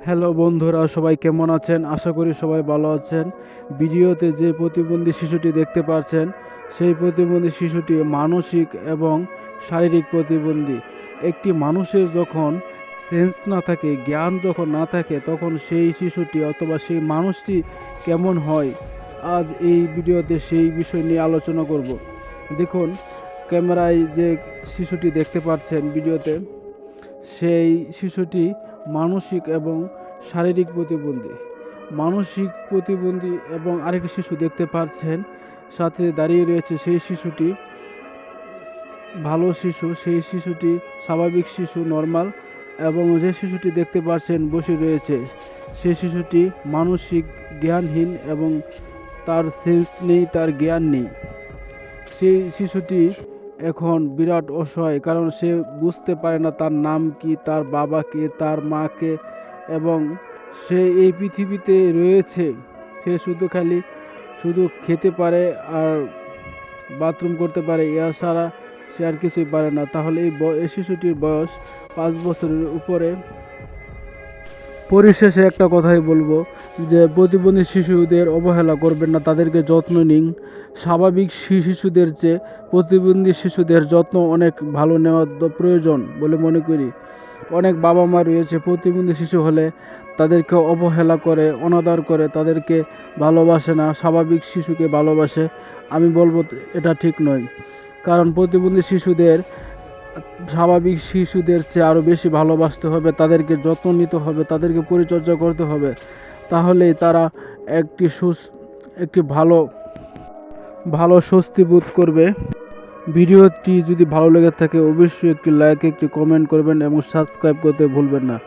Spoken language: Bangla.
হ্যালো বন্ধুরা, সবাই কেমন আছেন? আশা করি সবাই ভালো আছেন। ভিডিওতে যে প্রতিবন্ধী শিশুটি দেখতে পাচ্ছেন, সেই প্রতিবন্ধী শিশুটি মানসিক এবং শারীরিক প্রতিবন্ধী। একটি মানুষের যখন সেন্স না থাকে, জ্ঞান যখন না থাকে, তখন সেই শিশুটি অথবা সেই মানুষটি কেমন হয়, আজ এই ভিডিওতে সেই বিষয় নিয়ে আলোচনা করব। দেখুন, ক্যামেরায় যে শিশুটি দেখতে পাচ্ছেন ভিডিওতে, সেই শিশুটি মানসিক এবং শারীরিক প্রতিবন্ধী। মানসিক প্রতিবন্ধী এবং আরেকটি শিশু দেখতে পাচ্ছেন সাথে দাঁড়িয়ে রয়েছে। সেই শিশুটি ভালো শিশু, সেই শিশুটি স্বাভাবিক শিশু, নর্মাল। এবং যে শিশুটি দেখতে পাচ্ছেন বসে রয়েছে, সেই শিশুটি মানসিক জ্ঞানহীন এবং তার সেন্স নেই, তার জ্ঞান নেই। সেই শিশুটি এখন বিরাট অসহায়, কারণ সে বুঝতে পারে না তার নাম কি, তার বাবা কে, তার মা কে, এবং সে এই পৃথিবীতে রয়েছে। সে শুধু খেতে পারে আর বাথরুম করতে পারে, এছাড়া সে আর কিছুই পারে না। তাহলে এই শিশুটির বয়স 5 বছরের উপরে। পরিশেষে একটা কথাই বলবো, যে প্রতিবন্ধী শিশুদের অবহেলা করবেন না, তাদেরকে যত্ন নিন। স্বাভাবিক শিশুদের চেয়ে প্রতিবন্ধী শিশুদের যত্ন অনেক ভালো নেওয়া প্রয়োজন বলে মনে করি। অনেক বাবা মা রয়েছে প্রতিবন্ধী শিশু হলে তাদেরকে অবহেলা করে, অনাদর করে, তাদেরকে ভালোবাসে না, স্বাভাবিক শিশুকে ভালোবাসে। আমি বলবো এটা ঠিক নয়, কারণ প্রতিবন্ধী শিশুদের স্বাভাবিক শিশুদের চেয়ে আরও বেশি ভালোবাসতে হবে, তাদেরকে যত্ন নিতে হবে, তাদেরকে পরিচর্যা করতে হবে। তাহলেই তারা একটি ভালো ভালো স্বস্তি বোধ করবে। ভিডিওটি যদি ভালো লেগে থাকে, অবশ্যই একটি লাইক, একটি কমেন্ট করবেন এবং সাবস্ক্রাইব করতে ভুলবেন না।